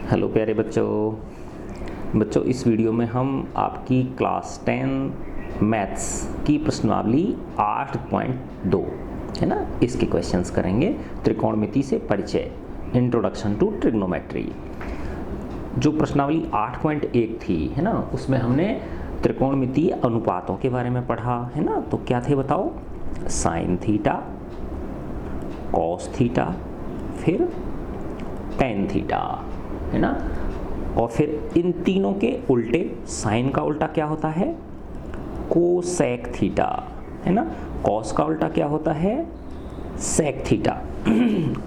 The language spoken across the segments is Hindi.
हेलो प्यारे बच्चों इस वीडियो में हम आपकी क्लास 10 मैथ्स की प्रश्नावली 8.2 है ना, इसके क्वेश्चंस करेंगे। त्रिकोणमिति से परिचय, इंट्रोडक्शन टू ट्रिग्नोमेट्री। जो प्रश्नावली 8.1 थी है ना, उसमें हमने त्रिकोणमितीय अनुपातों के बारे में पढ़ा है ना। तो क्या थे बताओ? साइन थीटा, कॉस थीटा, फिर टेन थीटा है ना। और फिर इन तीनों के उल्टे, साइन का उल्टा क्या होता है? कोसेक थीटा है ना। कॉस का उल्टा क्या होता है? सेक थीटा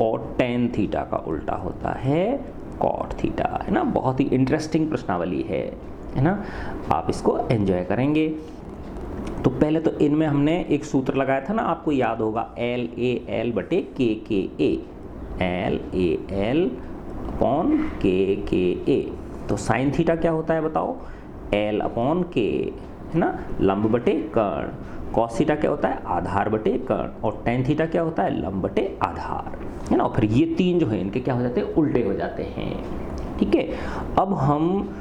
और टेन थीटा का उल्टा होता है कॉट थीटा है ना। बहुत ही इंटरेस्टिंग प्रश्नावली है ना, आप इसको एंजॉय करेंगे। तो पहले तो इनमें हमने एक सूत्र लगाया था ना, आपको याद होगा, एल ए एल बटे के ए, एल ए एल अपॉन के ए। तो साइन थीटा क्या होता है बताओ? एल अपॉन के है ना, लंब बटे कर्ण। कॉस थीटा क्या होता है? आधार बटे कर्ण। और टेन थीटा क्या होता है? लंब बटे आधार है ना। और फिर ये तीन जो है इनके क्या हो जाते हैं? उल्टे हो जाते हैं। ठीक है, अब हम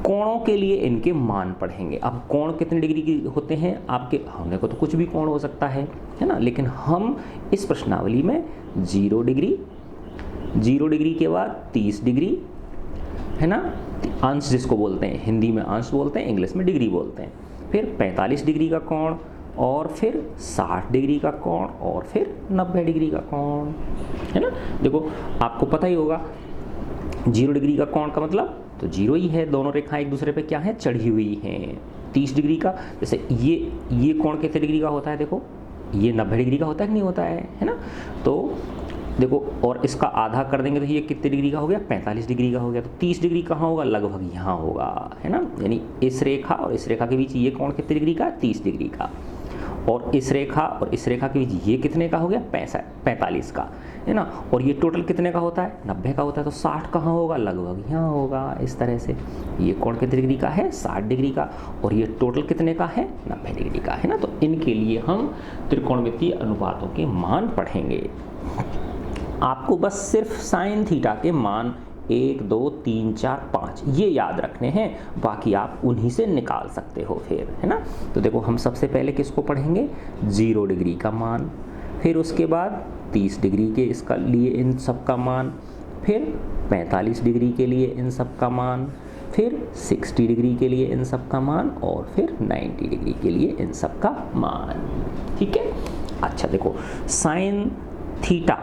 कोणों के लिए इनके मान पढ़ेंगे। अब कोण कितने डिग्री की होते हैं आपके? होने को तो कुछ भी कोण हो सकता है ना, लेकिन हम इस प्रश्नावली में 0 डिग्री, 0 डिग्री के बाद 30 डिग्री है ना, अंश जिसको बोलते हैं, हिंदी में अंश बोलते हैं, इंग्लिश में डिग्री बोलते हैं, फिर 45 डिग्री का कोण, और फिर 60 डिग्री का कोण, और फिर 90 डिग्री का कोण है ना। देखो आपको पता ही होगा 0 डिग्री का कोण का मतलब तो 0 ही है, दोनों रेखाएं एक दूसरे पे क्या है? चढ़ी हुई हैं। 30 डिग्री का, जैसे ये कोण कितने डिग्री का होता है? देखो ये 90 डिग्री का होता है कि नहीं होता है ना। तो देखो, और इसका आधा कर देंगे तो ये कितने डिग्री का हो गया? 45 डिग्री का हो गया। तो 30 डिग्री कहाँ होगा? लगभग यहाँ होगा है ना। यानी इस रेखा और इस रेखा के बीच ये कोण कितने डिग्री का? 30 डिग्री का। और इस रेखा और इस रेखा के बीच ये कितने का हो गया? 45 का है ना। और ये टोटल कितने का होता है? 90 का होता है। तो 60 कहाँ होगा? लगभग यहाँ होगा। इस तरह से ये कोण कितने डिग्री का है? 60 डिग्री का। और ये टोटल कितने का है? 90 डिग्री का है ना। तो इनके लिए हम त्रिकोणमितीय अनुपातों के मान पढ़ेंगे। आपको बस सिर्फ साइन थीटा के मान 1, 2, 3, 4, 5 ये याद रखने हैं, बाकी आप उन्हीं से निकाल सकते हो फिर है ना। तो देखो हम सबसे पहले किसको पढ़ेंगे? 0 डिग्री का मान, फिर उसके बाद 30 डिग्री के इसका लिए इन सब का मान, फिर 45 डिग्री के लिए इन सब का मान, फिर 60 डिग्री के लिए इन सब का मान, और फिर 90 डिग्री के लिए इन सब का मान। ठीक है, अच्छा देखो साइन थीटा,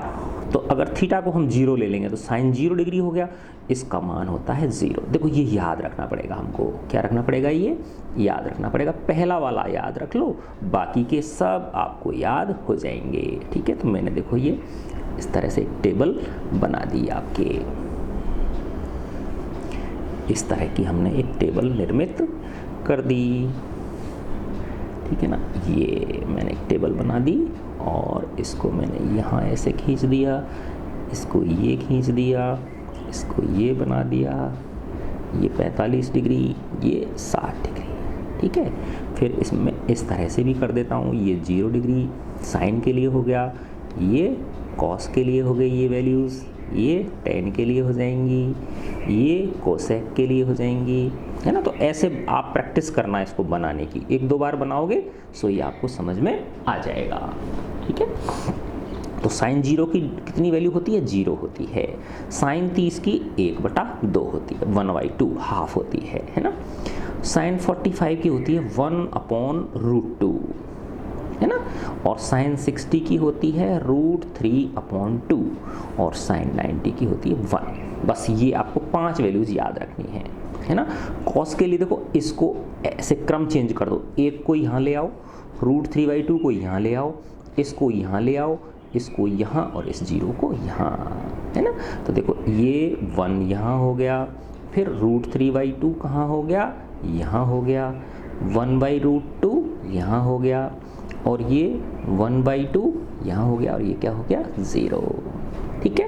तो अगर थीटा को हम 0 ले लेंगे तो साइन 0 डिग्री हो गया, इसका मान होता है 0। देखो ये याद रखना पड़ेगा हमको। क्या रखना पड़ेगा? ये याद रखना पड़ेगा। पहला वाला याद रख लो, बाकी के सब आपको याद हो जाएंगे। ठीक है, तो मैंने देखो ये इस तरह से एक टेबल बना दी आपके, इस तरह की हमने एक टेबल निर्मित कर दी। ठीक है ना, ये मैंने एक टेबल बना दी और इसको मैंने यहाँ ऐसे खींच दिया, इसको ये खींच दिया, इसको ये बना दिया, ये 45 डिग्री, ये 60 डिग्री। ठीक है, फिर इसमें इस तरह से भी कर देता हूँ। ये 0 डिग्री साइन के लिए हो गया, ये कॉस के लिए हो गई ये वैल्यूज़, ये टेन के लिए हो जाएंगी, ये कोसेक के लिए हो जाएंगी है ना। तो ऐसे आप प्रैक्टिस करना इसको बनाने की, 1-2 बार बनाओगे सो ये आपको समझ में आ जाएगा। ठीक है, तो साइन 0 की कितनी वैल्यू होती है? 0 होती है। साइन 30 की 1/2 होती है, 1/2 हाफ होती है ना। साइन 45 की होती है 1/√2 है ना। और साइन 60 की होती है √3/2, और साइन 90 की होती है 1। बस ये आपको 5 वैल्यूज याद रखनी है ना। कॉस के लिए देखो इसको ऐसे क्रम चेंज कर दो, एक को यहाँ ले आओ, √3/2 को यहाँ ले आओ, इसको यहाँ ले आओ, इसको यहाँ, और इस 0 को यहाँ है ना। तो देखो ये 1 यहाँ हो गया, फिर √3/2 कहाँ हो गया? यहाँ हो गया, 1/√2 यहाँ हो गया, और ये 1/2 यहाँ हो गया, और ये क्या हो गया? 0। ठीक है,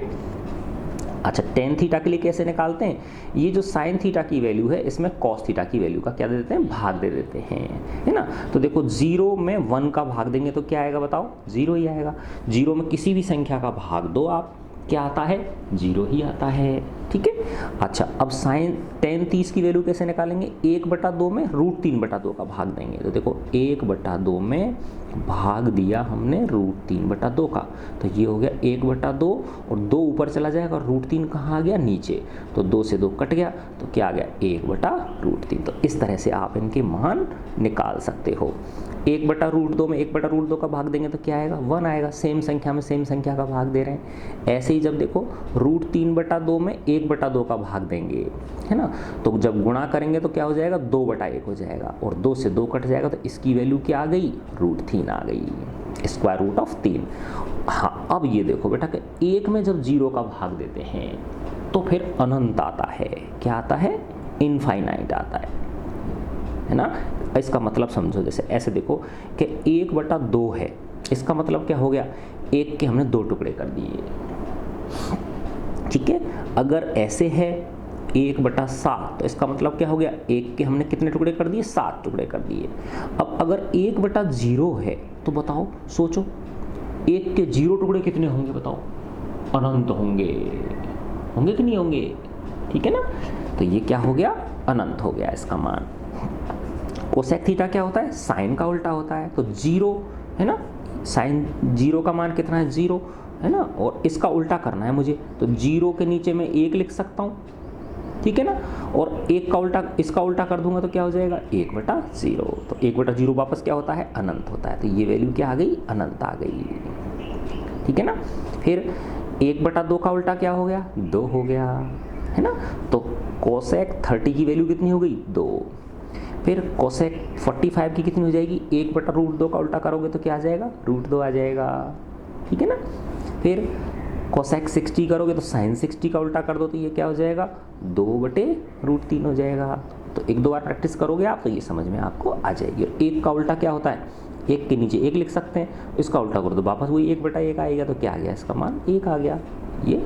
अच्छा टेन थीटा के लिए कैसे निकालते हैं? ये जो साइन थीटा की वैल्यू है इसमें कॉस थीटा की वैल्यू का क्या दे देते हैं? भाग दे देते हैं है ना। तो देखो 0 में 1 का भाग देंगे तो क्या आएगा बताओ? 0 ही आएगा। 0 में किसी भी संख्या का भाग दो आप, क्या आता है? 0 ही आता है। ठीक है। अच्छा, अब साइन टेन 30 की वैल्यू कैसे निकालेंगे? 1/2 में √3/2 का भाग देंगे। तो देखो 1/2 में भाग दिया हमने √3/2 का, तो ये हो गया 1/2 और 2 ऊपर चला जाएगा और √3 कहाँ आ गया? नीचे। तो 2 से 2 कट गया, तो क्या आ गया? 1/√3। तो इस तरह से आप इनके मान निकाल सकते हो। 1/√2 में 1/√2 का भाग देंगे तो क्या आएगा? 1 आएगा। सेम संख्या में सेम संख्या का भाग दे रहे हैं। ऐसे ही जब देखो √3/2 में 1/2 का भाग देंगे, है ना, तो जब गुणा करेंगे तो क्या हो जाएगा? 2/1 हो जाएगा और 2 से 2 कट जाएगा, तो इसकी वैल्यू क्या आ गई? √3 आ गई, स्क्वायर रूट ऑफ 3। हाँ, अब ये देखो बेटा कि 1 में जब 0 का भाग देते हैं तो फिर अनंत आता है। क्या आता है? इनफाइनाइट आता है ना। इसका मतलब समझो, जैसे ऐसे देखो कि 1/2 है, इसका मतलब क्या हो गया? 1 के हमने 2 टुकड़े कर दिए, ठीक है। अगर ऐसे है 1/7, तो इसका मतलब क्या हो गया? 1 के हमने कितने टुकड़े कर दिए? 7 टुकड़े कर दिए। अब अगर 1/0 है तो बताओ, सोचो 1 के 0 टुकड़े कितने होंगे? बताओ। अनंत होंगे, होंगे कि नहीं होंगे? ठीक है ना। तो ये क्या हो गया? अनंत हो गया इसका मान। कोसेक थीटा क्या होता है? साइन का उल्टा होता है। तो 0 है ना, साइन 0 का मान कितना है? 0 है ना, और इसका उल्टा करना है मुझे, तो 0 के नीचे मैं 1 लिख सकता हूँ, ठीक है ना, और 1 का उल्टा इसका उल्टा कर दूंगा तो क्या हो जाएगा? 1/0। तो 1/0 वापस क्या होता है? अनंत होता है। तो ये वैल्यू क्या आ गई? अनंत आ गई, ठीक है ना। फिर 1/2 का उल्टा क्या हो गया? 2 हो गया, है ना। तो कोसेक 30 की वैल्यू कितनी हो गई? 2। फिर कोसेक 45 की कितनी हो जाएगी? 1/√2 का उल्टा करोगे तो क्या आ जाएगा? √2 आ जाएगा, ठीक है ना। फिर कोसेक 60 करोगे तो साइन 60 का उल्टा कर दो तो ये क्या हो जाएगा? 2/√3 हो जाएगा। तो 1-2 बार प्रैक्टिस करोगे आप तो ये समझ में आपको आ जाएगी। और 1 का उल्टा क्या होता है? 1 के नीचे 1 लिख सकते हैं, इसका उल्टा करो तो वापस वही 1/1 आएगा। तो क्या आ गया? इसका मान 1 आ गया, ये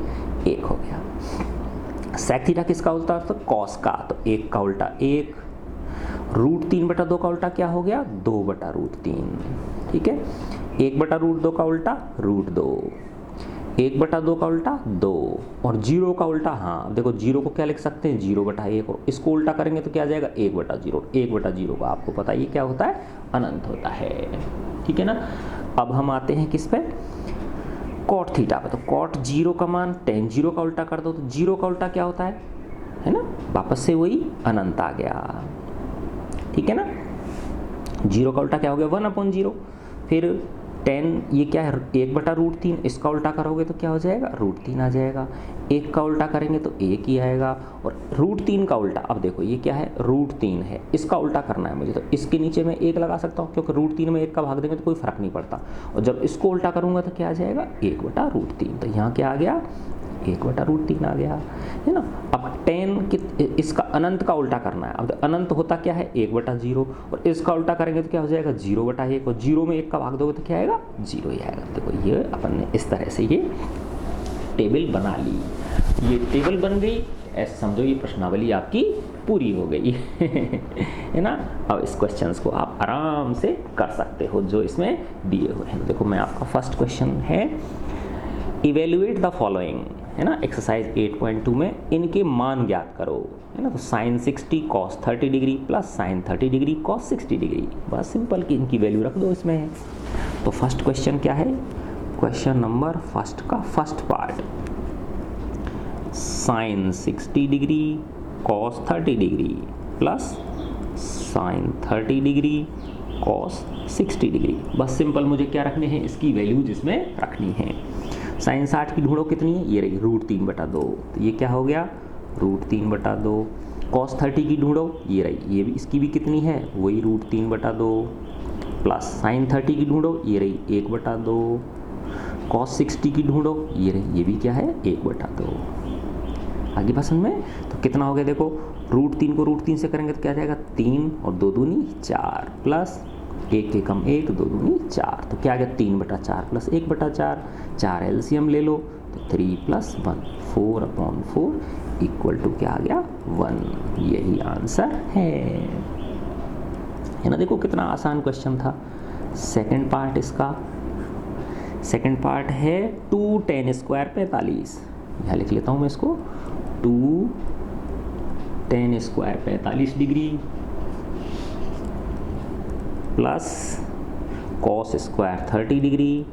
1 हो गया। सेक थीटा किसका उल्टा? तो कॉस का। तो 1 का उल्टा 1, √3/2 का उल्टा क्या हो गया? 2/√3, ठीक है। 1/√2 का उल्टा √2, 1/2 का उल्टा 2, और 0 का उल्टा, हाँ देखो 0 को क्या लिख सकते हैं? 0/1, और इसको उल्टा करेंगे तो क्या आ जाएगा? 1/0। 1/0 का आपको पता है ये क्या होता है? अनंत होता है, ठीक है ना। अब हम आते हैं किस पे? कॉट थीटा पे। तो कॉट 0 का मान tan 0 का उल्टा कर दो तो 0 का उल्टा क्या होता है ना, वापस से वही अनंत आ गया, ठीक है ना। 0 का उल्टा क्या हो गया? 1/0। फिर 10 ये क्या है? 1/√3, इसका उल्टा करोगे तो क्या हो जाएगा? √3 आ जाएगा। 1 का उल्टा करेंगे तो 1 ही आएगा, और √3 का उल्टा, अब देखो ये क्या है? √3 है, इसका उल्टा करना है मुझे, तो इसके नीचे मैं 1 लगा सकता हूँ क्योंकि √3 में 1 का भाग देंगे तो कोई फर्क नहीं पड़ता। और जब इसको उल्टा करूँगा तो क्या आ जाएगा? 1/√3। तो यहाँ क्या आ गया? 1/√3 आ गया, है ना। अब 10 इसका अनंत का उल्टा करना है। अब अनंत होता क्या है? 1/0, और इसका उल्टा करेंगे तो क्या हो जाएगा? 0/1, और 0 में 1 का भाग दोगे तो क्या आएगा? 0 ही आएगा। देखो ये अपन ने इस तरह से ये टेबल बना ली। ये टेबल बन गई, ऐसे समझो ये प्रश्नावली आपकी पूरी हो गई है ना। अब इस क्वेश्चंस को आप आराम से कर सकते हो जो इसमें दिए हुए हैं। देखो मैं आपका फर्स्ट क्वेश्चन है, इवेल्युएट द फॉलोइंग, है ना, एक्सरसाइज 8.2 में इनके मान ज्ञात करो, है ना। तो sine 60 cos 30 degree plus sine 30 degree cos 60 degree, बस सिंपल कि इनकी वैल्यू रख दो इसमें। तो फर्स्ट क्वेश्चन क्या है? क्वेश्चन नंबर फर्स्ट का first part, sine 60 degree cos 30 degree plus sine 30 degree cos 60 degree, बस सिंपल मुझे क्या रखने हैं? इसकी वैल्यू जिसमें रखनी है। साइन 60 की ढूंढो कितनी है? ये रही √3/2, तो ये क्या हो गया? √3/2। कॉस 30 की ढूंढो, ये रही, ये भी इसकी भी कितनी है? वही √3/2, प्लस साइन 30 की ढूंढो, ये रही 1/2। कॉस 60 की ढूंढो, ये रही, ये भी क्या है? 1/2। आगे पसंद में तो कितना हो गया? देखो √3 को √3 से करेंगे तो क्या जाएगा? 3 और 2 दूनी 4, प्लस 1 के कम 1, 2 दूनी 4, तो क्या आ गया? 3/4 प्लस 1/4, 4 एलसीएम ले लो तो 3 + 1, 4/4 इक्वल टू क्या आ गया? 1। यही आंसर है ना। देखो कितना आसान क्वेश्चन था। सेकंड पार्ट इसका, सेकंड पार्ट है 2 tan² 45, यहाँ लिख लेता हूँ मैं इसको, 2 tan square 45 degree plus cos square 30 degree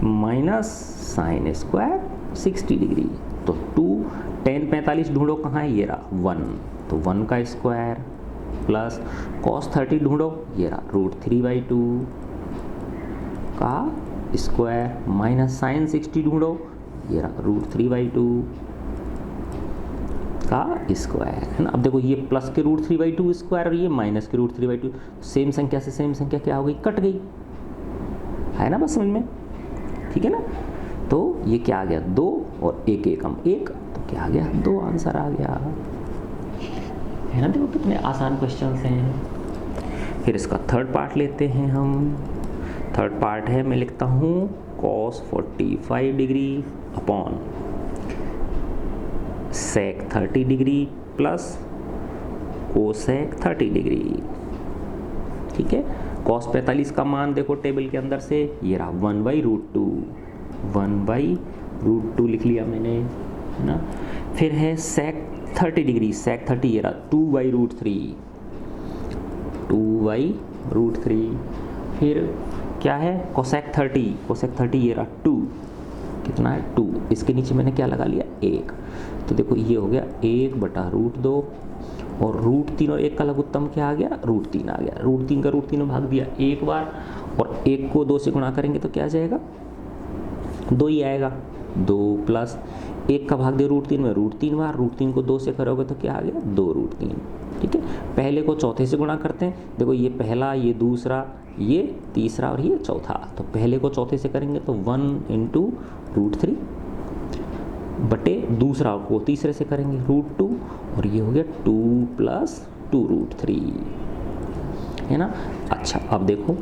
minus sine square 60 degree. तो 2 tan 45 ढूंढो कहाँ है, ये रहा 1, तो 1 का स्क्वायर प्लस cos 30 ढूंढो, ये रहा √3/2 का स्क्वायर माइनस साइन 60 ढूंढो, ये रहा √3/2 का स्क्वायर, है ना। अब देखो ये प्लस के √3/2 स्क्वायर और ये माइनस के √3/2, सेम संख्या से सेम संख्या क्या हो गई, कट गई, है ना बस समझ में, ठीक है ना। तो ये क्या आ गया 2 और 1 एकम 1, तो क्या आ गया 2 आंसर आ गया, है ना। देखो कितने आसान क्वेश्चन हैं। फिर इसका थर्ड पार्ट लेते हैं हम। थर्ड पार्ट है, मैं लिखता हूँ cos 45 degree upon sec 30 degree plus cosec 30 degree, ठीक है। cos 45 का मान देखो टेबल के अंदर से, ये रहा 1/√2, 1/√2 लिख लिया मैंने, है ना। फिर है sec 30 डिग्री, sec 30 ये रहा 2/√3, 2/√3। फिर क्या है cosec 30, cosec 30 ये रहा 2, कितना है 2, इसके नीचे मैंने क्या लगा लिया 1, तो देखो ये हो गया 1/√2 और √3 और 1 का लघुत्तम क्या आ गया, √3 आ गया। √3 का √3 में भाग दिया एक बार और 1 को 2 से गुणा करेंगे तो क्या आ जाएगा 2 ही आएगा, 2 प्लस 1 का भाग दिया √3 में √3 बार, √3 को 2 से करोगे तो क्या आ गया 2√3, ठीक है। पहले को चौथे से गुणा करते हैं, देखो ये पहला, ये दूसरा, ये तीसरा और ये चौथा, तो पहले को चौथे से करेंगे तो 1 × √3 बटे दूसरा को तीसरे से करेंगे √2 और ये हो गया 2 + 2√3, है ना। अच्छा अब देखो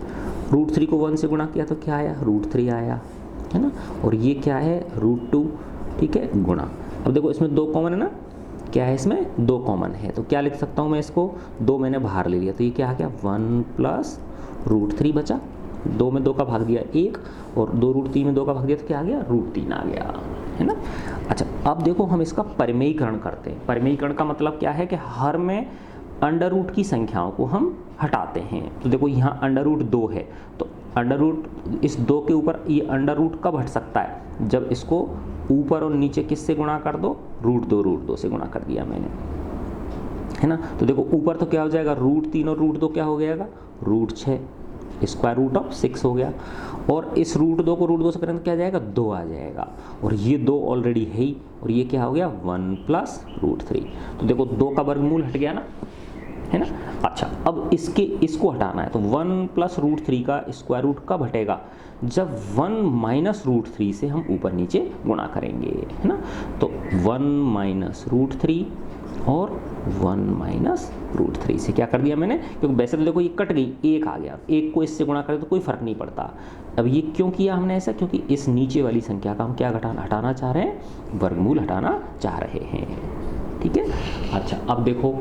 √3 को 1 से गुणा किया तो क्या आया √3 आया, है ना। और ये क्या है √2, ठीक है, गुणा। अब देखो इसमें 2 कॉमन है ना, क्या है इसमें 2 कॉमन है, तो क्या लिख सकता हूँ मैं इसको, 2 मैंने बाहर ले लिया तो ये क्या आ गया 1 + √3 बचा, 2 में 2 का भाग दिया 1 और 2√3 में 2 का भाग दिया तो क्या आ गया √3 आ गया, है ना। अच्छा अब देखो हम इसका परिमेयीकरण करते हैं। परिमेयीकरण का मतलब क्या है कि हर में अंडर रूट की संख्याओं को हम हटाते हैं। तो देखो यहाँ √2 है तो √ इस 2 के ऊपर ये √ कब हट सकता है, जब इसको ऊपर और नीचे किससे गुणा कर दो, √2 से गुणा कर दिया मैंने, है ना। तो देखो ऊपर तो क्या हो जाएगा √3 और √2 क्या हो जाएगा √6, √6 हो गया, और इस √2 को √2 से करें तो क्या आ जाएगा 2 आ जाएगा, और ये 2 ऑलरेडी है ही, और ये क्या हो गया 1 + √3, तो देखो 2 का वर्गमूल हट गया ना, है ना। अच्छा अब इसको हटाना है तो 1 + √3 का स्क्वायर रूट कब हटेगा, जब 1 - √3 से हम ऊपर नीचे गुणा करेंगे, है ना। तो 1 - √3 और 1 - √3 से क्या कर दिया मैंने, क्योंकि वैसे तो देखो ये कट गई, 1 आ गया, 1 को इससे गुणा करें तो कोई फर्क नहीं पड़ता। अब ये क्यों किया हमने ऐसा, क्योंकि इस नीचे वाली संख्या का हम क्या हटाना चाह रहे हैं, वर्गमूल हटाना चाह रहे हैं, ठीक है। अच्छा अब देखो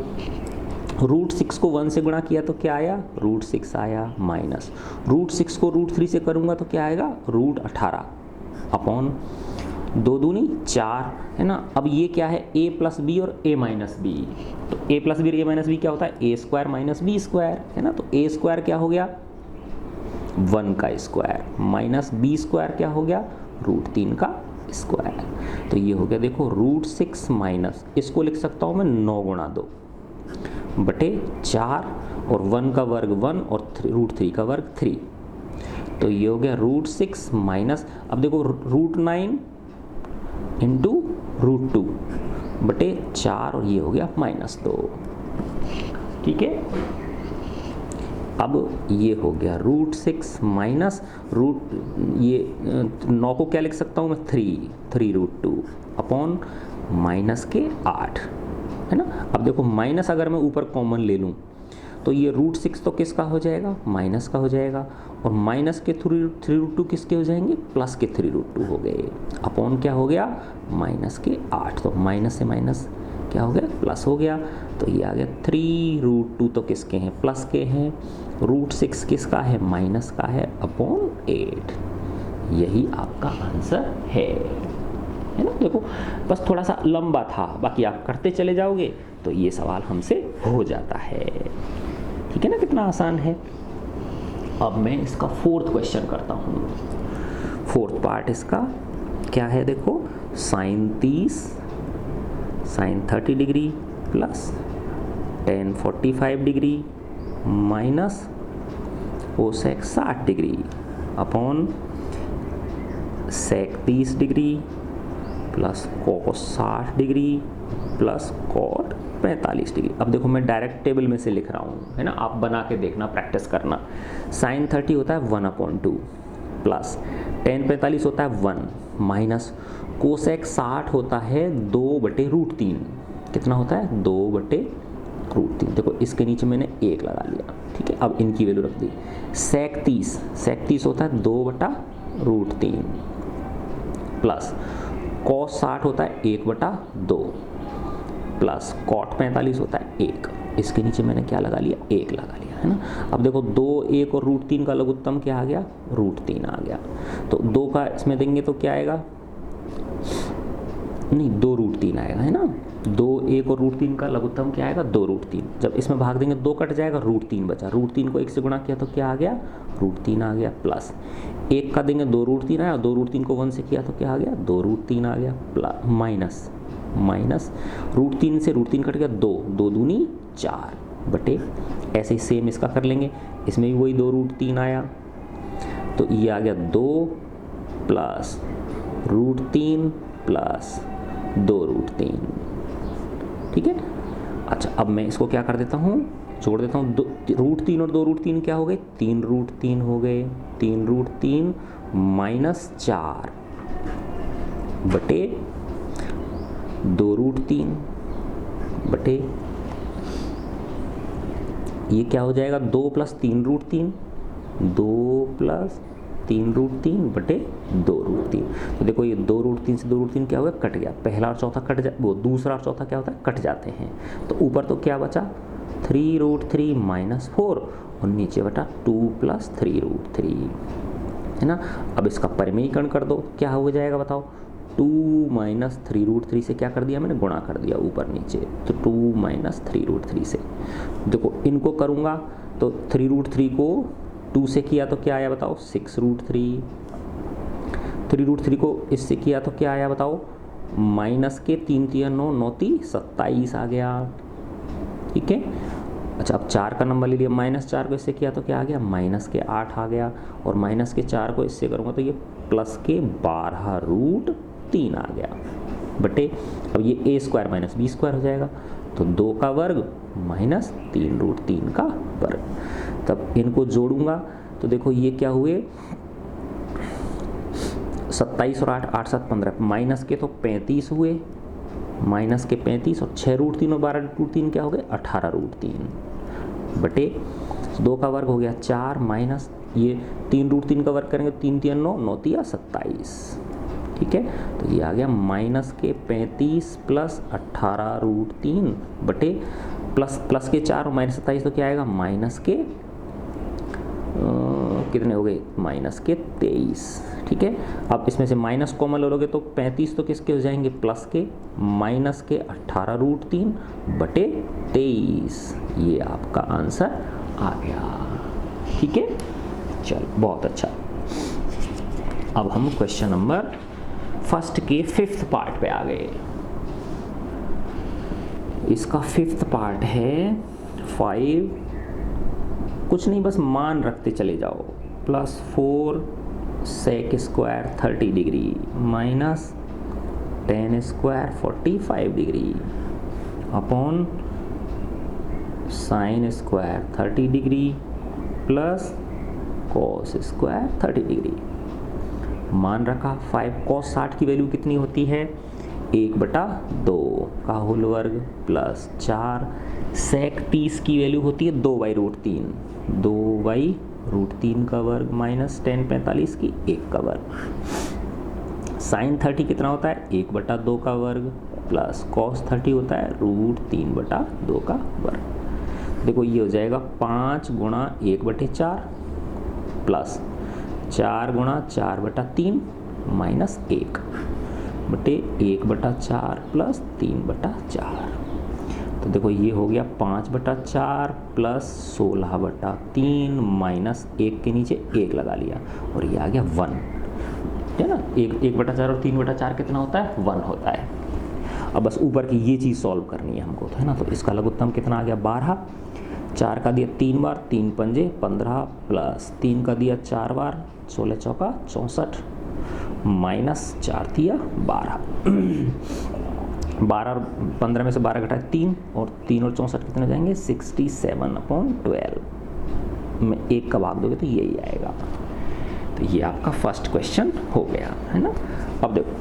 √6 को 1 से गुणा किया तो क्या आया √6 आया, माइनस √6 को √3 से करूँगा तो क्या आएगा √18 अपॉन 2 दूनी 4, है ना। अब ये क्या है a + b और a - b, तो a + b और a - b क्या होता है a² - b², है ना। तो a² क्या हो गया 1 का स्क्वायर माइनस b² क्या हो गया √3 का स्क्वायर, तो ये हो गया देखो √6 माइनस, इसको लिख सकता हूँ मैं 9 × 2 बटे 4 और 1 का वर्ग 1 और √3 का वर्ग 3, तो ये हो गया √6 माइनस, अब देखो √9 × √2 बटे 4 और ये हो गया -2, ठीक है। अब ये हो गया √6 माइनस ये 9 को क्या लिख सकता हूँ मैं 3√2 अपॉन -8, है ना। अब देखो माइनस अगर मैं ऊपर कॉमन ले लूँ तो ये √6 तो किसका हो जाएगा माइनस का हो जाएगा, और माइनस के 3√2 किसके हो जाएंगे प्लस के 3√2 हो गए, अपॉन क्या हो गया -8, तो माइनस से माइनस क्या हो गया प्लस हो गया, तो ये आ गया 3√2 तो किसके हैं प्लस के हैं, √6 किसका है माइनस का है अपॉन 8, यही आपका आंसर है। है ना। देखो बस थोड़ा सा लंबा था, बाकी आप करते चले जाओगे तो ये सवाल हमसे हो जाता है। ठीक है ना, कितना आसान है। अब मैं इसका फोर्थ क्वेश्चन करता हूँ। फोर्थ पार्ट इसका क्या है, देखो sine 30 sine 30 degree plus ten 45 degree minus cosec 60 degree upon sec 30 degree plus cos 60 degree plus cot 45 degree. अब देखो मैं डायरेक्ट टेबल में से लिख रहा हूँ, है ना, आप बना के देखना, प्रैक्टिस करना। साइन 30 होता है 1/2 प्लस टेन 45 होता है 1 माइनस कोसेक 60 होता है 2/√3। कितना होता है 2/√3। देखो इसके नीचे मैंने 1 लगा लिया, ठीक है। अब इनकी वैल्यू रख दी। सेक 30 होता है 2/√3 प्लस कॉस 60 होता है 1/2 प्लस कॉट 45 होता है 1। इसके नीचे मैंने क्या लगा लिया, 1 लगा लिया, है ना। अब देखो 2, 1 और √3 का लघुत्तम क्या आ गया, √3 आ गया। तो 2 का इसमें देंगे तो क्या आएगा, नहीं 2√3 आएगा, है ना। 2, 1 और √3 का लघुत्तम क्या आएगा, 2√3। जब इसमें भाग देंगे 2 कट जाएगा, √3 बचा। √3 को 1 से गुणा किया तो क्या आ गया, √3 आ गया प्लस 1 का देंगे 2√3 आया, 2√3 को 1 से किया तो क्या आ गया, 2√3 आ गया प्लस माइनस √3 से √3 कट गया, 2 दूनी 4 बटे। ऐसे ही सेम इसका कर लेंगे, इसमें भी वही 2√3 आया तो ये आ गया 2 प्लस √3 प्लस 2√3। ठीक है। अच्छा अब मैं इसको क्या कर देता हूँ, जोड़ देता हूँ। √3 और 2√3 क्या हो गए, 3√3 हो गए। 3√3 माइनस 4 बटे 2√3 बटे ये क्या हो जाएगा, 2 प्लस 3√3, 2 प्लस 3√3 बटे 2√3। तो देखो ये 2√3 से 2√3 क्या हो गया, कट गया। पहला और चौथा कट जा, वो दूसरा और चौथा क्या होता है, कट जाते हैं। तो ऊपर तो क्या बचा, 3√3 माइनस 4 और नीचे बटा 2 प्लस 3√3, है ना। अब इसका परिमेयीकरण कर दो, क्या हो जाएगा बताओ, 2 माइनस 3√3 से क्या कर दिया मैंने, गुणा कर दिया ऊपर नीचे, तो 2 माइनस 3√3 से। देखो इनको करूँगा तो 3√3 को 2 से किया तो क्या आया बताओ, 6√3। 3√3 को इससे किया तो क्या आया बताओ, माइनस के 3 3 9 9 3 27 आ गया। ठीक है। अच्छा अब 4 का नंबर ले लिया, -4 को इससे किया तो क्या आ गया, -8 आ गया। और -4 को इससे करूँगा तो ये +12√3 आ गया बटे। अब ये a² - b² हो जाएगा, तो 2 का वर्ग माइनस 3√3 का वर्ग। तब इनको जोड़ूंगा तो देखो ये क्या हुए, 27 और 8, 8 7 15, माइनस के तो 35 हुए, माइनस के 35 और 6√3 और 12√3 क्या हो गए, 18√3 बटे 2 का वर्ग हो गया 4 माइनस ये 3√3 का वर्ग करेंगे, 3 3 9 9 3 27। ठीक है। तो ये आ गया माइनस के 35 प्लस 18√3 बटे प्लस के 4 और माइनस 27 तो क्या आएगा, माइनस के कितने हो गए, माइनस के 23। ठीक है। अब इसमें से माइनस कॉमन लोगे तो 35 तो किसके हो जाएंगे, प्लस के, माइनस के 18√3 बटे 23। ये आपका आंसर आ गया। ठीक है, चलो बहुत अच्छा। अब हम क्वेश्चन नंबर फर्स्ट के 5th पार्ट पे आ गए। इसका 5th पार्ट है 5, कुछ नहीं बस मान रखते चले जाओ, +4 sec² 30 degree minus 10² 45 degree upon sin² 30 degree plus cos² 30 degree. मान रखा 5 cos 60 की वैल्यू कितनी होती है, 1/2 का होल वर्ग प्लस 4 sec 30 की वैल्यू होती है 2/√3, 2/√3 का वर्ग माइनस 10 45 की 1 का वर्ग। sin 30 कितना होता है, 1/2 का वर्ग प्लस cos 30 होता है √3/2 का वर्ग। देखो ये हो जाएगा 5 गुणा 1/4 प्लस 4 गुणा 4/3 माइनस 1। बटे 1/4 प्लस 3/4। तो देखो ये हो गया 5/4 प्लस 16/3 माइनस 1 के नीचे 1 लगा लिया और ये आ गया 1, है ना। 1/4 और 3/4 कितना होता है? 1 होता है। अब बस ऊपर की ये चीज़ सॉल्व करनी है हमको, तो है ना। तो इसका लघुत्तम कितना आ गया? 12। 4 का दिया 3 बार, 3 पंजे 15 प्लस 3 का दिया 4 बार, 16 चौका 64 माइनस 4 दिया 12। 12 और 15 में से 12 घटाए 3 और 3 और 64 कितने जाएंगे? 67/12 में 1 का भाग दोगे तो यही आएगा। तो ये आपका फर्स्ट क्वेश्चन हो गया, है ना। अब देखो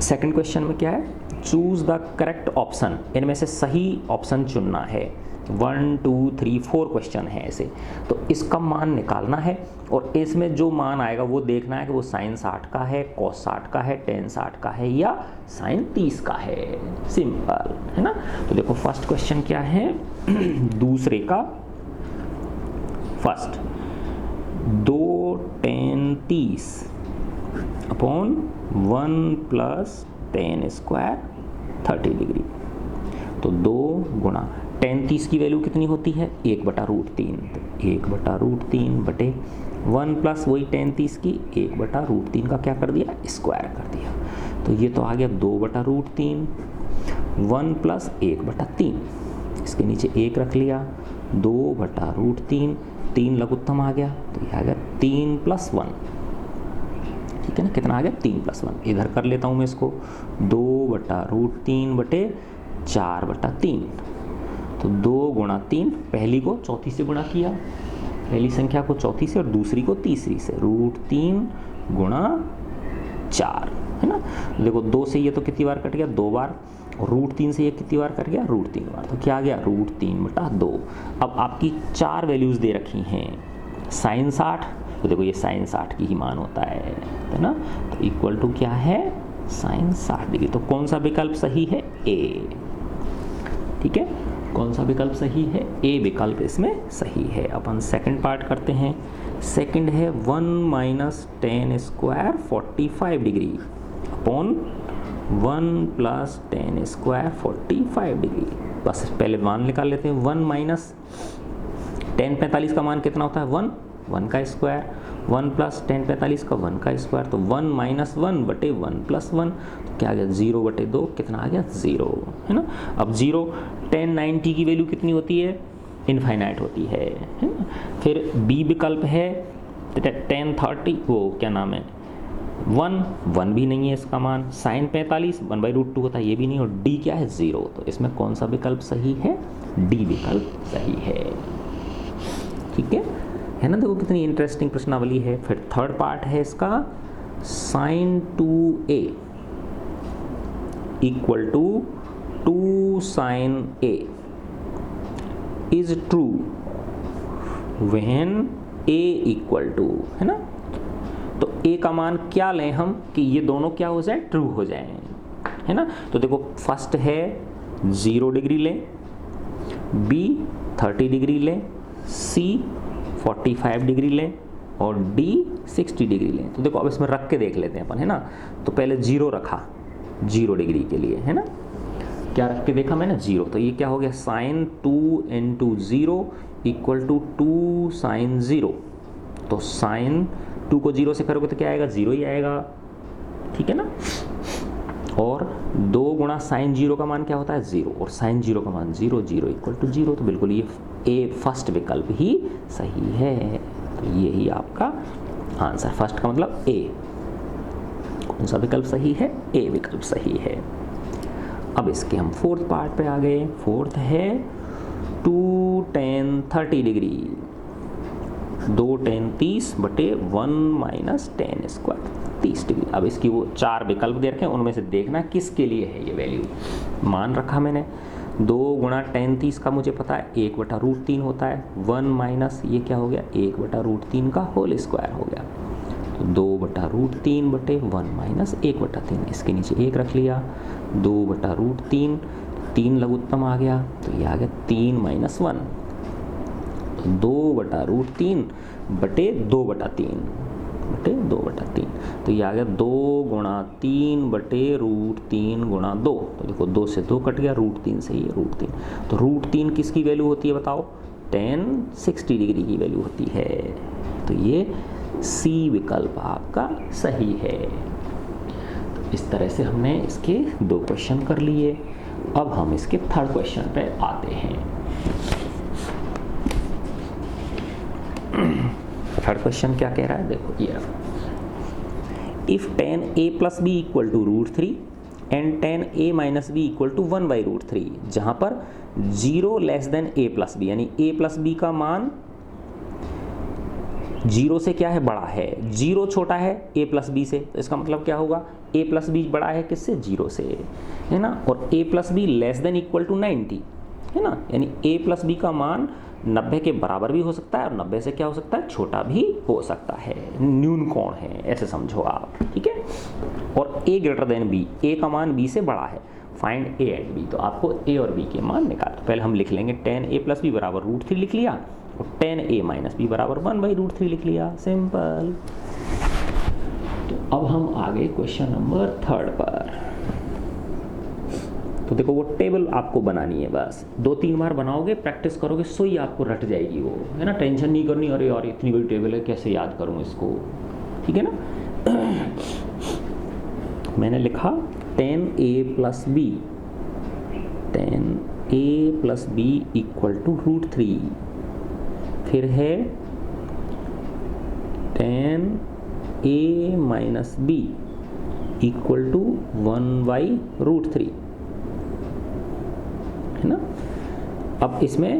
सेकंड क्वेश्चन में क्या है? चूज द करेक्ट ऑप्शन, इनमें से सही ऑप्शन चुनना है। 1 2 3 4 क्वेश्चन है ऐसे, तो इसका मान निकालना है और इसमें जो मान आएगा वो देखना है कि वो साइन 60 का है, कॉस 60 का है, टेन 60 का है या साइन 30 का है। सिंपल, है ना। तो देखो फर्स्ट क्वेश्चन क्या है? दूसरे का first 2 tan 30 upon 1 plus ten square 30 degree. तो 2 गुणा tan 30 की वैल्यू कितनी होती है? 1/√3। तो 1/√3 बटे 1 प्लस वही tan 30 की 1/√3 का क्या कर दिया? स्क्वायर कर दिया। तो ये तो आ गया 2/√3, 1 प्लस 1/3, इसके नीचे 1 रख लिया, 2/√3, 3 लघुत्तम आ गया तो ये आ गया 3 + 1, ठीक है ना। कितना आ गया? 3 + 1। इधर कर लेता हूँ मैं इसको, 2/√3 बटे 4/3। तो 2 गुणा 3, पहली को चौथी से गुणा किया, पहली संख्या को चौथी से और दूसरी को तीसरी से, √3 गुणा 4, है ना। देखो 2 से ये तो कितनी बार कट गया? 2 बार, और √3 से ये कितनी बार कट गया? √3 बार। तो क्या आ गया? √3/2। अब आपकी 4 वैल्यूज़ दे रखी हैं। साइन 60, तो देखो ये साइन 60 की ही मान होता है ना। तो इक्वल टू क्या है? Sine 60 degree. तो कौन सा विकल्प सही है? ए, ठीक है। कौन सा विकल्प सही है? ए विकल्प इसमें सही है। अपन सेकंड पार्ट करते हैं। सेकंड है 1 - tan square 45 degree upon 1 plus tan square 45 degree. बस पहले मान निकाल लेते हैं। 1 - tan 45 का मान कितना होता है? 1 का स्क्वायर, 1 प्लस tan 45 का 1 का स्क्वायर, तो 1 - 1 बटे 1 + 1, तो क्या आ गया? 0/2, कितना आ गया? 0, है ना। अब 0 tan 90 की वैल्यू कितनी होती है? इनफाइनाइट होती है ना। फिर बी विकल्प है tan 30, वो क्या नाम है, 1 भी नहीं है इसका मान। साइन 45 1/√2 होता है, ये भी नहीं। और डी क्या है? 0। तो इसमें कौन सा विकल्प सही है? डी विकल्प सही है, ठीक है ना। देखो कितनी इंटरेस्टिंग प्रश्नावली है। फिर थर्ड पार्ट है इसका, sin 2a equal to 2 sin a is true when a equal to, है ना। तो a का मान क्या लें हम कि ये दोनों क्या हो जाए? ट्रू हो जाए, है ना। तो देखो फर्स्ट है 0 डिग्री लें, b 30 डिग्री लें, c 45 डिग्री लें और d 60 डिग्री लें। तो देखो अब इसमें रख के देख लेते हैं अपन, है ना। तो पहले 0 रखा 0 डिग्री के लिए, है ना। क्या रख के देखा मैंने? 0। तो ये क्या हो गया? sin 2 × 0 equal to 2 sin 0। तो sin 2 को 0 से करोगे तो क्या आएगा? 0 ही आएगा, ठीक है ना। और 2 गुणा sin 0 का मान क्या होता है? 0, और sin 0 का मान 0, 0 इक्वल टू 0। तो बिल्कुल ये ए फर्स्ट विकल्प ही सही है। तो ये ही आपका आंसर, फर्स्ट का मतलब ए। कौन सा विकल्प सही है? ए विकल्प सही है। अब इसके हम फोर्थ पार्ट पे आ गए। फोर्थ है 2 tan 30 डिग्री, 2 tan 30 बटे 1 - tan स्क्वायर 30 डिग्री। अब इसकी वो 4 विकल्प दे रखे हैं, उनमें से देखना किसके लिए है ये वैल्यू। मान रखा मैंने, 2 गुणा tan 30 का मुझे पता है 1/√3 होता है, 1 माइनस ये क्या हो गया? 1/√3 का होल स्क्वायर हो गया। तो 2/√3 बटे 1 माइनस 1/3, इसके नीचे 1 रख लिया, 2/√3, 3 लघुत्तम आ गया तो ये आ गया 3 - 1, तो 2/√3 बटे 2/3, बटे 2/3। तो ये आ गया 2 गुणा 3 बटे √3 गुणा 2। तो देखो 2 से 2 कट गया, √3 से ये √3। तो √3 किसकी वैल्यू होती है बताओ? tan 60 डिग्री की वैल्यू होती है। तो ये सी विकल्प आपका सही है। तो इस तरह से हमने इसके 2 क्वेश्चन कर लिए। अब हम इसके थर्ड क्वेश्चन पे आते हैं। थर्ड क्वेश्चन क्या कह रहा है? देखो ये if tan a plus B equal to √3 and tan a minus B equal to 1/√3, जहां पर 0 less than a plus B, यानी a प्लस बी का मान 0 से क्या है? बड़ा है। 0 छोटा है a प्लस बी से, तो इसका मतलब क्या होगा? a प्लस बी बड़ा है किससे? 0 से, है ना। और a plus B less than equal to 90, है ना, यानी a प्लस बी का मान 90 के बराबर भी हो सकता है और 90 से क्या हो सकता है? छोटा भी हो सकता है। न्यून कोण है, ऐसे समझो आप, ठीक है। और a greater than b, a का मान b से बड़ा है। फाइंड a एंड b, तो आपको a और b के मान निकालना। पहले हम लिख लेंगे tan a प्लस बी बराबर √3 लिख लिया और tan a माइनस बी बराबर 1/√3 लिख लिया। सिंपल। तो अब हम आगे क्वेश्चन नंबर 3 पर। तो देखो वो टेबल आपको बनानी है, बस 2-3 बार बनाओगे, प्रैक्टिस करोगे, सो ही आपको रट जाएगी वो, है ना। टेंशन नहीं करनी, अरे यार इतनी बड़ी टेबल है कैसे याद करूँ इसको, ठीक है ना। मैंने लिखा tan a plus B, tan a plus B equal to √3, फिर है tan a minus B equal to 1/√3, है ना। अब इसमें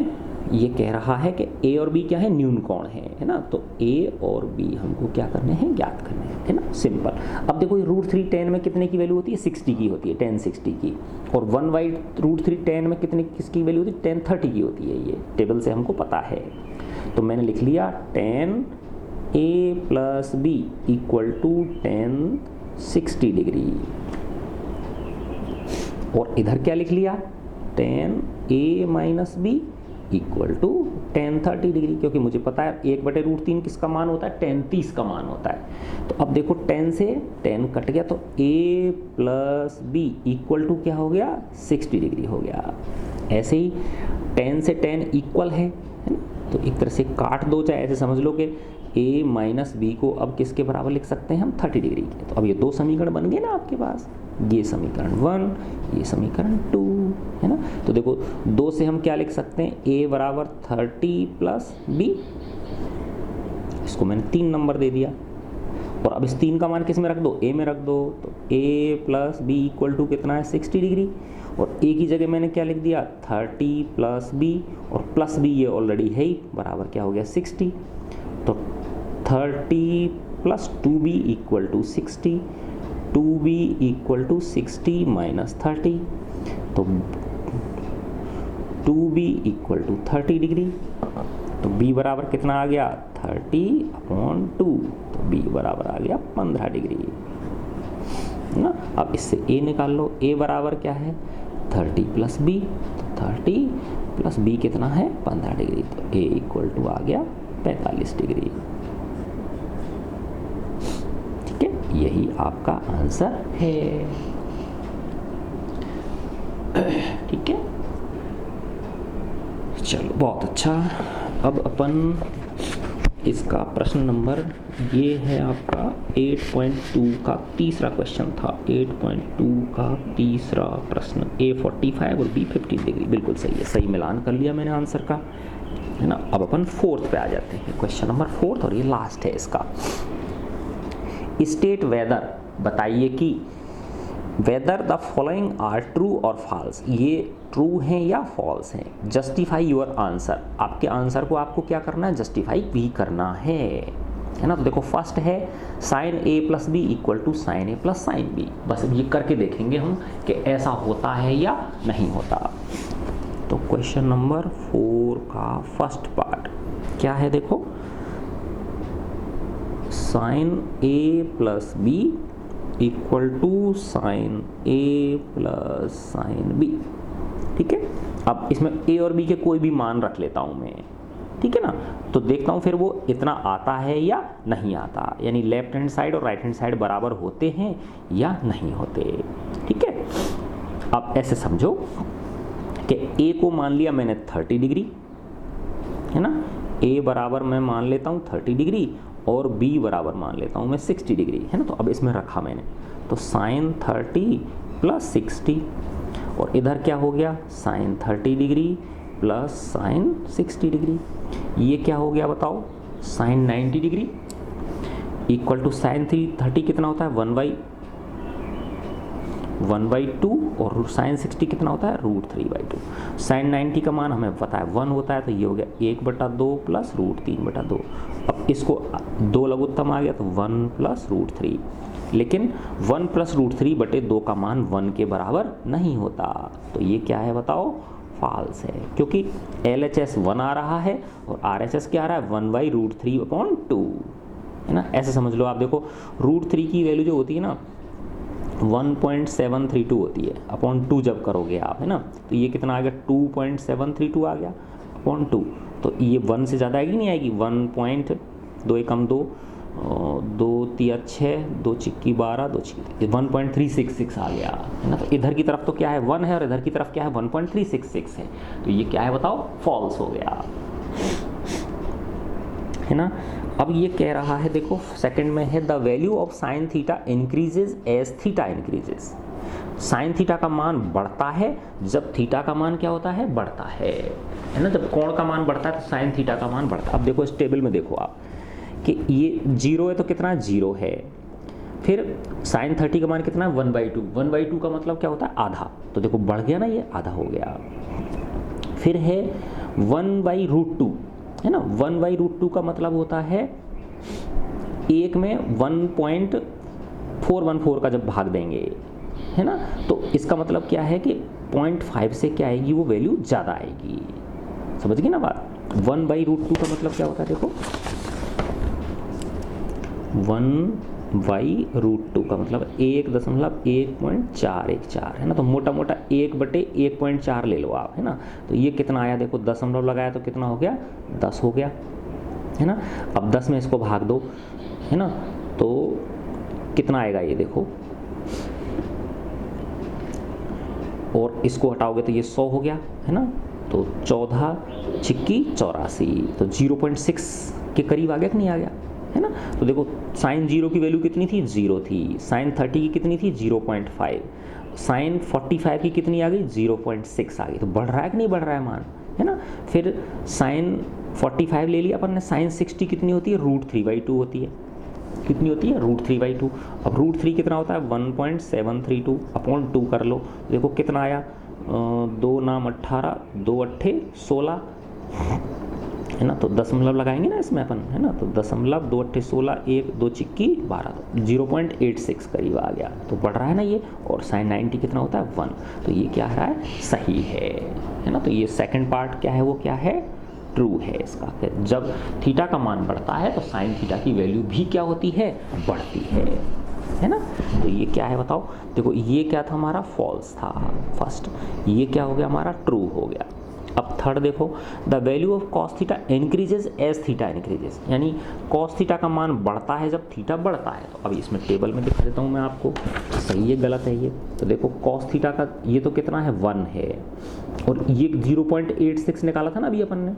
ये कह रहा है कि a और b क्या है? न्यून कोण है ना। तो a और b हमको क्या करने हैं? ज्ञात करने हैं, है ना। सिंपल। अब देखो ये √3 tan में कितने की वैल्यू होती है? 60 की होती है, tan 60 की। और 1/√3 tan में कितने किसकी वैल्यू होती है? tan 30 की होती है। ये टेबल से हमको पता है। तो मैंने लिख लिया tan a plus B equal to tan 60 degree. और इधर क्या लिख लिया? tan a minus B equal to tan 30 degree, क्योंकि मुझे पता है 1/√3 किसका मान होता है? tan 30 का मान होता है। तो अब देखो tan से tan कट गया, तो a plus B equal to क्या हो गया? 60 डिग्री हो गया। ऐसे ही tan से tan इक्वल है ना। तो एक तरह से काट दो, चाहे ऐसे समझ लो कि a माइनस बी को अब किसके बराबर लिख सकते हैं हम? 30 डिग्री के। तो अब ये 2 समीकरण बन गए ना आपके पास, ये समीकरण 1, ये समीकरण 2, है ना। तो देखो 2 से हम क्या लिख सकते हैं? a बराबर 30 प्लस बी, इसको मैंने 3 नंबर दे दिया। और अब इस 3 का मान किस में रख दो? a में रख दो। तो a plus B equal to कितना है? 60 डिग्री। और a की जगह मैंने क्या लिख दिया? 30 प्लस बी, और प्लस बी ये ऑलरेडी है ही, बराबर क्या हो गया? 60। तो 30 plus 2b equal to 60, 2b equal to 60 minus 30, तो 2b इक्वल टू 30 डिग्री। तो b बराबर कितना आ गया? 30/2, तो b बराबर आ गया 15 डिग्री ना। अब इससे a निकाल लो। a बराबर क्या है? 30 प्लस b, तो 30 प्लस b कितना है? 15 डिग्री। तो a इक्वल टू आ गया 45 डिग्री। ठीक है, यही आपका आंसर है। ठीक है, चलो बहुत अच्छा। अब अपन इसका प्रश्न नंबर, ये है आपका 8.2 का तीसरा क्वेश्चन था। 8.2 का तीसरा प्रश्न, A45 और B15 डिग्री, बिल्कुल सही है, सही मिलान कर लिया मैंने आंसर का, है ना। अब अपन 4th पे आ जाते हैं, क्वेश्चन नंबर 4th, और ये लास्ट है इसका। स्टेट वेदर, बताइए कि whether the following are true और फॉल्स, ये ट्रू हैं या फॉल्स हैं। जस्टिफाई योर आंसर, आपके आंसर को आपको क्या करना है? जस्टिफाई भी करना है ना। तो देखो फर्स्ट है sine a plus B equal to sine a plus sine बी। बस ये करके देखेंगे हम कि ऐसा होता है या नहीं होता। तो क्वेश्चन नंबर 4 का फर्स्ट पार्ट क्या है? देखो sine a plus B equal to sine a plus sine b। ठीक है, अब इसमें a और b के कोई भी मान रख लेता हूं मैं। ठीक है ना। तो देखता हूँ फिर वो इतना आता है या नहीं आता, यानी लेफ्ट हैंड साइड और राइट हैंड साइड बराबर होते हैं या नहीं होते। ठीक है, अब ऐसे समझो कि ए को मान लिया मैंने 30 डिग्री, है ना, ए बराबर मैं मान लेता हूँ 30 डिग्री और बी बराबर मान लेता हूँ मैं 60 डिग्री, है ना। तो अब इसमें रखा मैंने, तो साइन 30 प्लस 60, और इधर क्या हो गया, sine 30 degree plus sine 60 degree. ये क्या हो गया बताओ, sine 90 degree equal to sine 30 कितना होता है 1/2 और साइन 60 कितना होता है √3/2। साइन 90 का मान हमें पता है 1 होता है, तो ये हो गया 1/2 प्लस √3/2। अब इसको 2 लघुत्तम आ गया तो 1 प्लस √3, लेकिन 1 प्लस √3/2 का मान 1 के बराबर नहीं होता, तो ये क्या है बताओ, फॉल्स है, क्योंकि LHS 1 आ रहा है और RHS क्या आ रहा है 1/√3/2, है ना। ऐसे समझ लो आप, देखो √3 की वैल्यू जो होती है ना 1.732 होती है अपॉन 2 जब करोगे आप, है ना, तो ये कितना आ गया 2.732 आ गया अपॉन 2, तो ये 1 से ज़्यादा आएगी नहीं आएगी, 1.2 एकम 2, 2 3 6, 2 चिक्की 12, 2 चिक्की 1.366 आ गया, है ना। तो इधर की तरफ तो क्या है 1 है और इधर की तरफ क्या है 1.366 है, तो ये क्या है बताओ, फॉल्स हो गया, है ना। अब ये कह रहा है, देखो सेकंड में है the value of sine theta increases as theta increases. Sine theta का मान बढ़ता है जब थीटा का मान क्या होता है, बढ़ता है ना। जब कोण का मान बढ़ता है तो साइन थीटा का मान बढ़ता है। अब देखो इस टेबल में देखो आप कि ये 0 है तो कितना 0 है, फिर साइन 30 का मान कितना है 1/2, 1/2 का मतलब क्या होता है आधा, तो देखो बढ़ गया ना, ये आधा हो गया। फिर है 1/√2, है ना, 1/√2 का मतलब होता है एक में 1.414 का जब भाग देंगे, है ना, तो इसका मतलब क्या है कि 0.5 से क्या आएगी वो वैल्यू ज़्यादा आएगी, समझ गए ना बात। 1/√2 का मतलब क्या होता है, देखो 1/√2 का मतलब 1.114, है ना, तो मोटा मोटा 1/1.4 ले लो आप, है ना। तो ये कितना आया, देखो दशमलव लगाया तो कितना हो गया 10 हो गया, है ना। अब 10 में इसको भाग दो, है ना, तो कितना आएगा ये देखो, और इसको हटाओगे तो ये 100 हो गया, है ना। तो 14 छिक्की 84, तो 0.6 के करीब आ गया कि नहीं आ गया, है ना। तो देखो साइन 0 की वैल्यू कितनी थी 0 थी, साइन 30 की कितनी थी 0.5, साइन 45 की कितनी आ गई 0.6 आ गई, तो बढ़ रहा है कि नहीं बढ़ रहा है मान, है ना। फिर साइन 45 ले लिया अपन ने, साइन 60 कितनी होती है √3/2 होती है, कितनी होती है √3/2। अब √3 कितना होता है 1.732 अपॉन 2 कर लो, देखो कितना आया 2 नाम 18, 2 अट्ठे 16, है ना, तो दशमलव लगाएंगे ना इसमें अपन, है ना, तो दशमलव 2 अट्ठे 16, 1 2 चिक्की 12, तो 0.86 करीब आ गया, तो बढ़ रहा है ना ये। और साइन 90 कितना होता है 1, तो ये क्या है सही है ना। तो ये सेकंड पार्ट क्या है, वो क्या है ट्रू है इसका। जब थीटा का मान बढ़ता है तो साइन थीटा की वैल्यू भी क्या होती है, बढ़ती है ना। तो ये क्या है बताओ, देखो ये क्या था हमारा फॉल्स था फर्स्ट, ये क्या हो गया हमारा ट्रू हो गया। अब थर्ड देखो, the value of cos theta increases as theta increases, यानी कॉस थीटा का मान बढ़ता है जब थीटा बढ़ता है। तो अभी इसमें टेबल में दिखा देता हूँ मैं आपको, सही है गलत है ये। तो देखो कॉस थीटा का ये तो कितना है 1 है, और ये 0.86 निकाला था ना अभी अपन ने,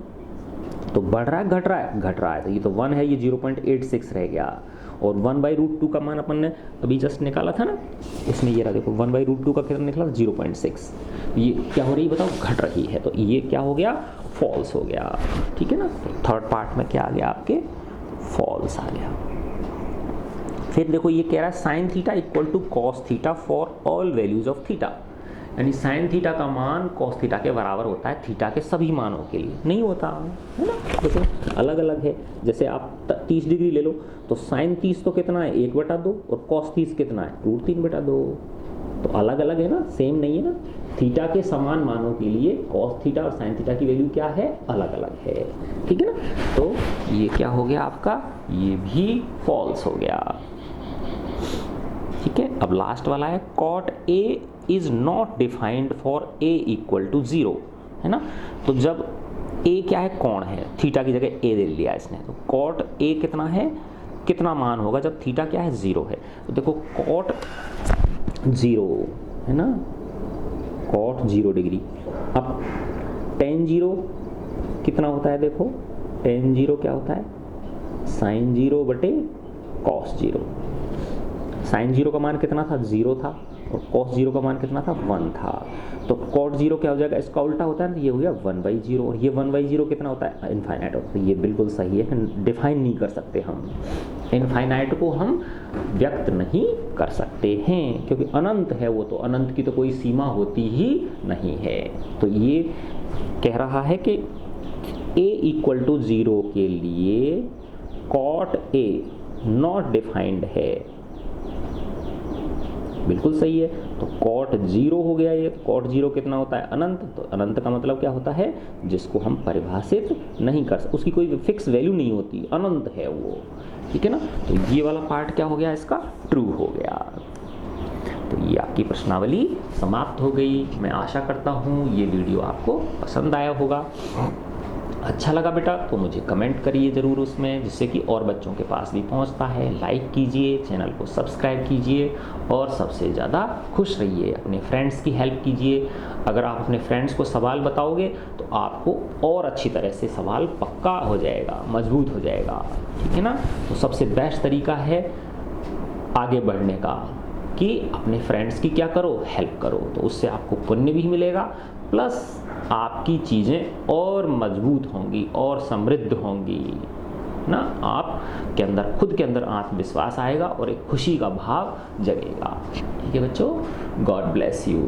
तो बढ़ रहा है घट रहा है, घट रहा है, तो ये तो 1 है, ये 0.86 रह गया। और 1/√2 का मान अपन ने अभी जस्ट निकाला था ना, इसमें ये रहा देखो 1/√2 का कितना निकला 0.6, ये क्या हो रही है बताओ, घट रही है, तो ये क्या हो गया फॉल्स हो गया, ठीक है ना। तो थर्ड पार्ट में क्या आ गया आपके फॉल्स आ गया। फिर देखो ये कह रहा है sine theta equal to cos theta for all values of theta, यानी साइन थीटा का मान कॉस थीटा के बराबर होता है थीटा के सभी मानों के लिए, नहीं होता है ना, देखो अलग अलग है। जैसे आप 30 डिग्री ले लो तो साइन 30 तो कितना है 1/2 और कॉस 30 कितना है √3/2, तो अलग अलग है ना, सेम नहीं है ना। थीटा के समान मानों के लिए कॉस थीटा और साइन थीटा की वैल्यू क्या है, अलग अलग है, ठीक है ना। तो ये क्या हो गया आपका, ये भी फॉल्स हो गया, ठीक है। अब लास्ट वाला है cot A is not defined for a equal to 0, है ना। तो जब ए क्या है, कोण है, थीटा की जगह ए ले लिया इसने, तो कॉट ए कितना है, कितना मान होगा जब थीटा क्या है 0 है। तो देखो कॉट 0 है ना, कॉट 0 डिग्री। अब टेन 0 कितना होता है, देखो टेन 0 क्या होता है, साइन 0 बटे कॉस 0। साइन 0 का मान कितना था, 0 था, और कॉस 0 का मान कितना था, 1 था। तो कॉट 0 क्या हो जाएगा, इसका उल्टा होता है ना, ये हो गया 1/0, और ये 1/0 कितना होता है, इनफाइनाइट होता है। ये बिल्कुल सही है, डिफाइन नहीं कर सकते हम, इनफाइनाइट को हम व्यक्त नहीं कर सकते हैं, क्योंकि अनंत है वो, तो अनंत की तो कोई सीमा होती ही नहीं है। तो ये कह रहा है कि a = 0 के लिए कॉट a नॉट डिफाइंड है, बिल्कुल सही है। तो कॉट 0 हो गया ये, कॉट 0 कितना होता है, अनंत। तो अनंत का मतलब क्या होता है, जिसको हम परिभाषित नहीं कर सकते, उसकी कोई फिक्स वैल्यू नहीं होती, अनंत है वो, ठीक है ना। तो ये वाला पार्ट क्या हो गया, इसका ट्रू हो गया। तो ये आपकी प्रश्नावली समाप्त हो गई। मैं आशा करता हूँ ये वीडियो आपको पसंद आया होगा। अच्छा लगा बेटा तो मुझे कमेंट करिए ज़रूर उसमें, जिससे कि और बच्चों के पास भी पहुंचता है। लाइक कीजिए, चैनल को सब्सक्राइब कीजिए, और सबसे ज़्यादा खुश रहिए, अपने फ्रेंड्स की हेल्प कीजिए। अगर आप अपने फ्रेंड्स को सवाल बताओगे तो आपको और अच्छी तरह से सवाल पक्का हो जाएगा, मजबूत हो जाएगा, ठीक है ना। तो सबसे बेस्ट तरीका है आगे बढ़ने का कि अपने फ्रेंड्स की क्या करो, हेल्प करो, तो उससे आपको पुण्य भी मिलेगा, प्लस आपकी चीज़ें और मजबूत होंगी और समृद्ध होंगी ना। आप के अंदर, खुद के अंदर आत्मविश्वास आएगा और एक खुशी का भाव जगेगा। ठीक है बच्चों, गॉड ब्लेस यू।